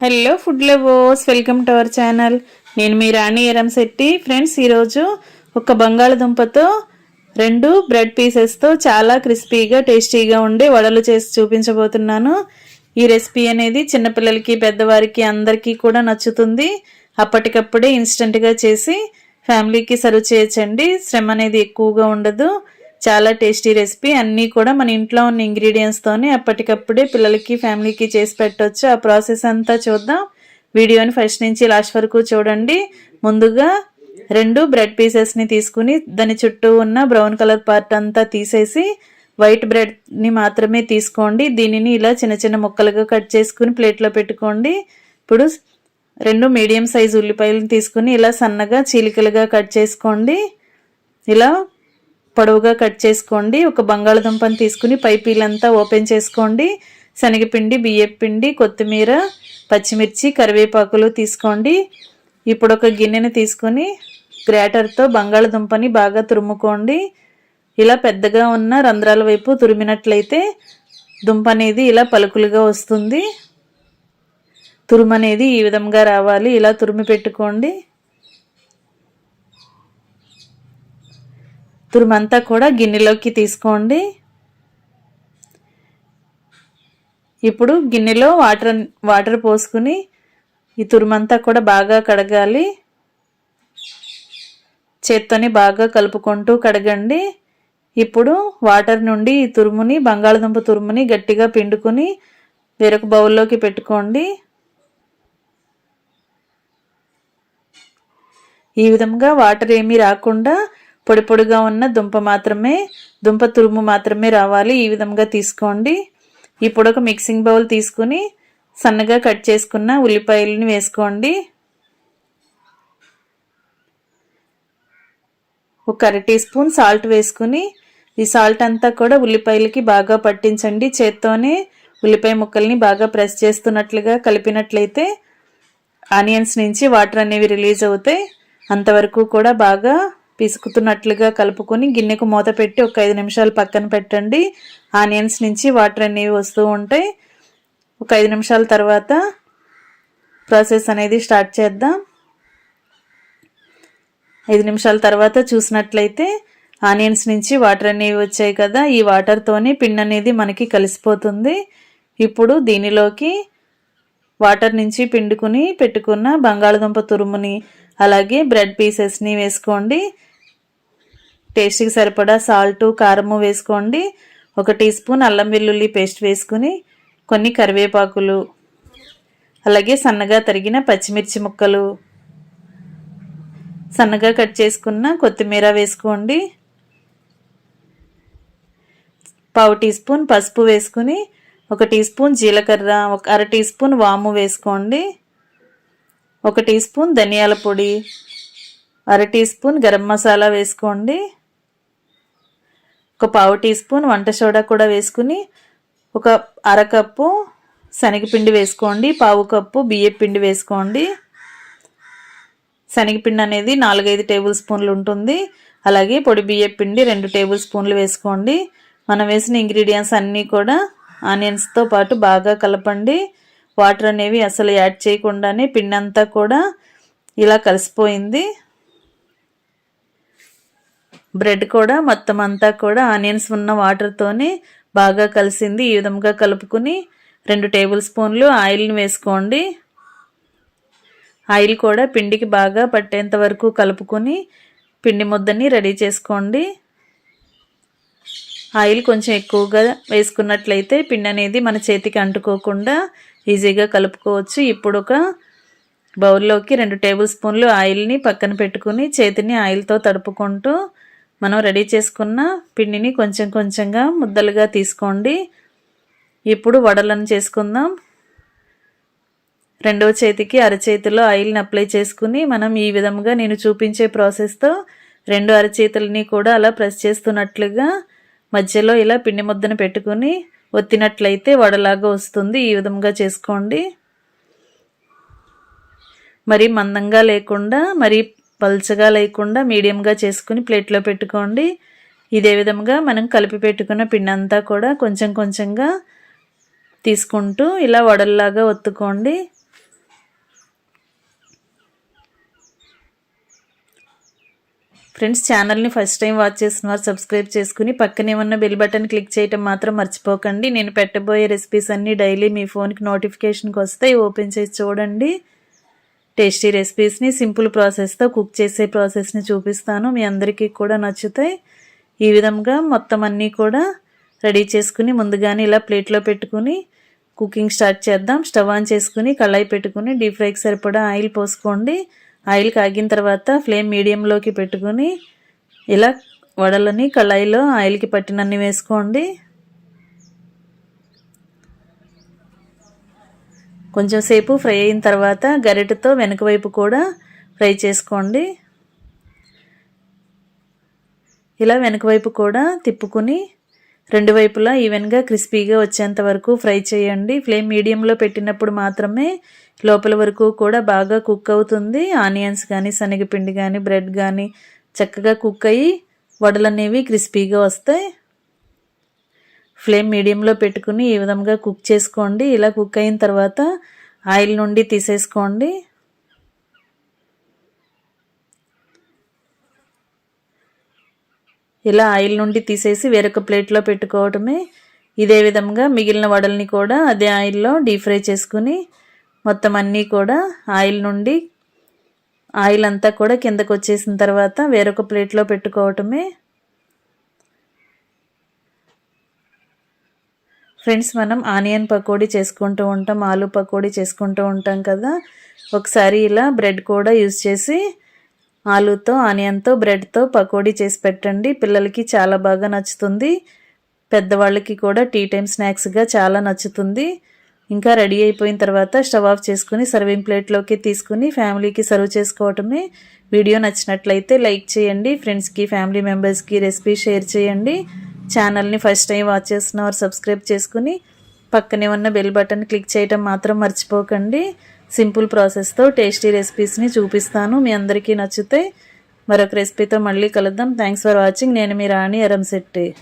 Hello food lovers, welcome to our channel. నేను మీ రాణి Eramsetti. Friends, ఈరోజు ఒక బంగాళదుంపతో 2 బ్రెడ్ పీసెస్తో చాలా క్రిస్పీగా టేస్టీగా ఉండే వడలు చేసి చూపించబోతున్నాను. ఈ రెసిపీ అనేది చిన్నపిల్లలకి పెద్దవారికి అందరికీ కూడా నచ్చుతుంది. అప్పటికప్పుడే ఇన్స్టెంట్గా చేసి ఫ్యామిలీకి సర్వ్ చేయొచ్చండి. శ్రమ అనేది ఎక్కువగా ఉండదు. చాలా టేస్టీ రెసిపీ. అన్నీ కూడా మన ఇంట్లో ఉన్న ఇంగ్రీడియంట్స్తోనే అప్పటికప్పుడే పిల్లలకి ఫ్యామిలీకి చేసి పెట్టవచ్చు. ఆ ప్రాసెస్ అంతా చూద్దాం. వీడియోని ఫస్ట్ నుంచి లాస్ట్ వరకు చూడండి. ముందుగా 2 బ్రెడ్ పీసెస్ని తీసుకుని దాని చుట్టూ ఉన్న బ్రౌన్ కలర్ పార్ట్ అంతా తీసేసి వైట్ బ్రెడ్ని మాత్రమే తీసుకోండి. దీనిని ఇలా చిన్న చిన్న ముక్కలుగా కట్ చేసుకుని ప్లేట్లో పెట్టుకోండి. ఇప్పుడు 2 మీడియం సైజు ఉల్లిపాయలను తీసుకుని ఇలా సన్నగా చీలికలుగా కట్ చేసుకోండి. ఇలా పొడవుగా కట్ చేసుకోండి. ఒక బంగాళదుంపని తీసుకుని పై పీలంతా ఓపెన్ చేసుకోండి. శనగపిండి, బియ్యపు పిండి, కొత్తిమీర, పచ్చిమిర్చి, కరివేపాకులు తీసుకోండి. ఇప్పుడు ఒక గిన్నెని తీసుకుని గ్రేటర్తో బంగాళదుంపని బాగా తురుముకోండి. ఇలా పెద్దగా ఉన్న రంధ్రాల వైపు తురిమినట్లయితే దుంప అనేది ఇలా పలుకులుగా వస్తుంది. తురుము అనేది ఈ విధంగా రావాలి. ఇలా తురిమి పెట్టుకోండి. తురుమంతా కూడా గిన్నెలోకి తీసుకోండి. ఇప్పుడు గిన్నెలో వాటర్ పోసుకుని ఈ తురుమంతా కూడా బాగా కడగాలి. చేత్తోని బాగా కలుపుకుంటూ కడగండి. ఇప్పుడు వాటర్ నుండి ఈ తురుముని, బంగాళదుంప తురుముని గట్టిగా పిండుకొని వేరొక బౌల్లోకి పెట్టుకోండి. ఈ విధంగా వాటర్ ఏమీ రాకుండా పొడి పొడిగా ఉన్న దుంప తురుము మాత్రమే రావాలి. ఈ విధంగా తీసుకోండి. ఇప్పుడు ఒక మిక్సింగ్ బౌల్ తీసుకుని సన్నగా కట్ చేసుకున్న ఉల్లిపాయలని వేసుకోండి. ఒక 1/2 టీ స్పూన్ సాల్ట్ వేసుకుని ఈ సాల్ట్ అంతా కూడా ఉల్లిపాయలకి బాగా పట్టించండి. చేత్తోనే ఉల్లిపాయ ముక్కల్ని బాగా ప్రెస్ చేస్తున్నట్లుగా కలిపినట్లయితే ఆనియన్స్ నుంచి వాటర్ అనేవి రిలీజ్ అవుతాయి. అంతవరకు కూడా బాగా పిసుకుతున్నట్లుగా కలుపుకొని గిన్నెకు మూత పెట్టి ఒక 5 నిమిషాలు పక్కన పెట్టండి. ఆనియన్స్ నుంచి వాటర్ అనేవి వస్తూ ఉంటాయి. ఒక 5 నిమిషాల తర్వాత ప్రాసెస్ అనేది స్టార్ట్ చేద్దాం. 5 నిమిషాల తర్వాత చూసినట్లయితే ఆనియన్స్ నుంచి వాటర్ అనేవి వచ్చాయి కదా. ఈ వాటర్తోనే పిండి అనేది మనకి కలిసిపోతుంది. ఇప్పుడు దీనిలోకి వాటర్ నుంచి పిండుకుని పెట్టుకున్న బంగాళదుంప తురుముని అలాగే బ్రెడ్ పీసెస్ని వేసుకోండి. టేస్ట్కి సరిపడా సాల్టు, కారము వేసుకోండి. 1 టీ స్పూన్ అల్లం వెల్లుల్లి పేస్ట్ వేసుకుని కొన్ని కరివేపాకులు అలాగే సన్నగా తరిగిన పచ్చిమిర్చి ముక్కలు, సన్నగా కట్ చేసుకున్న కొత్తిమీర వేసుకోండి. 1/2 టీ స్పూన్ పసుపు వేసుకుని 1 టీ స్పూన్ జీలకర్ర, 1/2 టీ స్పూన్ వాము వేసుకోండి. 1 టీ స్పూన్ ధనియాల పొడి, 1/2 టీ స్పూన్ గరం మసాలా వేసుకోండి. 1/4 టీ స్పూన్ వంట సోడా కూడా వేసుకుని ఒక 1/2 కప్పు శనగపిండి వేసుకోండి. 1/4 కప్పు బియ్యపు పిండి వేసుకోండి. శనగపిండి అనేది 4-5 టేబుల్ స్పూన్లు ఉంటుంది. అలాగే పొడి బియ్యపు పిండి 2 టేబుల్ స్పూన్లు వేసుకోండి. మనం వేసిన ఇంగ్రీడియంట్స్ అన్నీ కూడా ఆనియన్స్తో పాటు బాగా కలపండి. వాటర్ అనేవి అసలు యాడ్ చేయకుండానే పిండి అంతా కూడా ఇలా కలిసిపోయింది. బ్రెడ్ కూడా మొత్తం అంతా కూడా ఆనియన్స్ ఉన్న వాటర్తోనే బాగా కలిసింది. ఈ విధంగా కలుపుకుని 2 టేబుల్ స్పూన్లు ఆయిల్ని వేసుకోండి. ఆయిల్ కూడా పిండికి బాగా పట్టేంత వరకు కలుపుకొని పిండి ముద్దని రెడీ చేసుకోండి. ఆయిల్ కొంచెం ఎక్కువగా వేసుకున్నట్లయితే పిండి అనేది మన చేతికి అంటుకోకుండా ఈజీగా కలుపుకోవచ్చు. ఇప్పుడు ఒక బౌల్లోకి 2 టేబుల్ స్పూన్లు ఆయిల్ని పక్కన పెట్టుకుని చేతిని ఆయిల్తో తడుపుకుంటూ మనం రెడీ చేసుకున్న పిండిని కొంచెం కొంచెంగా ముద్దలుగా తీసుకోండి. ఇప్పుడు వడలను చేసుకుందాం. రెండవ చేతికి అరచేతిలో ఆయిల్ని అప్లై చేసుకుని మనం ఈ విధంగా నేను చూపించే ప్రాసెస్తో 2 అరచేతులని కూడా అలా ప్రెస్ చేస్తున్నట్లుగా మధ్యలో ఇలా పిండి ముద్దను పెట్టుకుని ఒత్తినట్లయితే వడలాగా వస్తుంది. ఈ విధంగా చేసుకోండి. మరి మందంగా లేకుండా మరి పల్చగా లేకుండా మీడియంగా చేసుకుని ప్లేట్లో పెట్టుకోండి. ఇదే విధంగా మనం కలిపి పెట్టుకున్న పిండి అంతా కూడా కొంచెం కొంచెంగా తీసుకుంటూ ఇలా వడల్లాగా ఒత్తుకోండి. ఫ్రెండ్స్, ఛానల్ని ఫస్ట్ టైం వాచ్ చేస్తున్నారు సబ్స్క్రైబ్ చేసుకుని పక్కనే ఉన్న బెల్ బటన్ క్లిక్ చేయడం మాత్రం మర్చిపోకండి. నేను పెట్టబోయే రెసిపీస్ అన్నీ డైలీ మీ ఫోన్కి నోటిఫికేషన్కి వస్తాయి. ఓపెన్ చేసి చూడండి. టేస్టీ రెసిపీస్ని సింపుల్ ప్రాసెస్తో కుక్ చేసే ప్రాసెస్ని చూపిస్తాను. మీ అందరికీ కూడా నచ్చుతాయి. ఈ విధంగా మొత్తం అన్నీ కూడా రెడీ చేసుకుని ముందుగానే ఇలా ప్లేట్లో పెట్టుకుని కుకింగ్ స్టార్ట్ చేద్దాం. స్టవ్ ఆన్ చేసుకుని కళాయి పెట్టుకుని డీప్ ఫ్రైకి సరిపడా ఆయిల్ పోసుకోండి. ఆయిల్ కాగిన తర్వాత ఫ్లేమ్ మీడియంలోకి పెట్టుకుని ఇలా వడలని కళాయిలో ఆయిల్కి పట్టినన్ని వేసుకోండి. కొంచెం సేపు ఫ్రై అయిన తర్వాత గరిటెతో వెనక వైపు కూడా ఫ్రై చేసుకోండి. ఇలా వెనక వైపు కూడా తిప్పుకుని రెండు వైపులా ఈవెన్గా క్రిస్పీగా వచ్చేంత వరకు ఫ్రై చేయండి. ఫ్లేమ్ మీడియంలో పెట్టినప్పుడు మాత్రమే లోపల వరకు కూడా బాగా కుక్ అవుతుంది. ఆనియన్స్ కానీ శనగపిండి కానీ బ్రెడ్ కానీ చక్కగా కుక్ అయ్యి వడలు అనేవి క్రిస్పీగా వస్తాయి. ఫ్లేమ్ మీడియంలో పెట్టుకుని ఈ విధంగా కుక్ చేసుకోండి. ఇలా కుక్ అయిన తర్వాత ఆయిల్ నుండి తీసేసుకోండి. ఇలా ఆయిల్ నుండి తీసేసి వేరొక ప్లేట్లో పెట్టుకోవటమే. ఇదే విధంగా మిగిలిన వడల్ని కూడా అదే ఆయిల్లో డీప్ ఫ్రై చేసుకుని మొత్తం అన్నీ కూడా ఆయిల్ అంతా కూడా కిందకు వచ్చేసిన తర్వాత వేరొక ప్లేట్లో పెట్టుకోవటమే. ఫ్రెండ్స్, మనం ఆనియన్ పకోడీ చేసుకుంటూ ఉంటాం, ఆలూ పకోడీ చేసుకుంటూ ఉంటాం కదా. ఒకసారి ఇలా బ్రెడ్ కూడా యూజ్ చేసి ఆలూతో ఆనియన్తో బ్రెడ్తో పకోడీ చేసి పెట్టండి. పిల్లలకి చాలా బాగా నచ్చుతుంది. పెద్దవాళ్ళకి కూడా టీ టైం స్నాక్స్గా చాలా నచ్చుతుంది. ఇంకా రెడీ అయిపోయిన తర్వాత స్టవ్ ఆఫ్ చేసుకుని సర్వింగ్ ప్లేట్లోకి తీసుకుని ఫ్యామిలీకి సర్వ్ చేసుకోవటమే. వీడియో నచ్చినట్లయితే లైక్ చేయండి. ఫ్రెండ్స్కి ఫ్యామిలీ మెంబర్స్కి రెసిపీ షేర్ చేయండి. ఛానల్ని ఫస్ట్ టైం వాచ్ చేస్తున్నవారు సబ్స్క్రైబ్ చేసుకుని పక్కనే ఉన్న బెల్ బటన్ క్లిక్ చేయటం మాత్రం మర్చిపోకండి. సింపుల్ ప్రాసెస్తో టేస్టీ రెసిపీస్ని చూపిస్తాను. మీ అందరికీ నచ్చితే మరొక రెసిపీతో మళ్ళీ కలుద్దాం. Thanks for watching. నేను మీ రాణి ఎరంశెట్టి.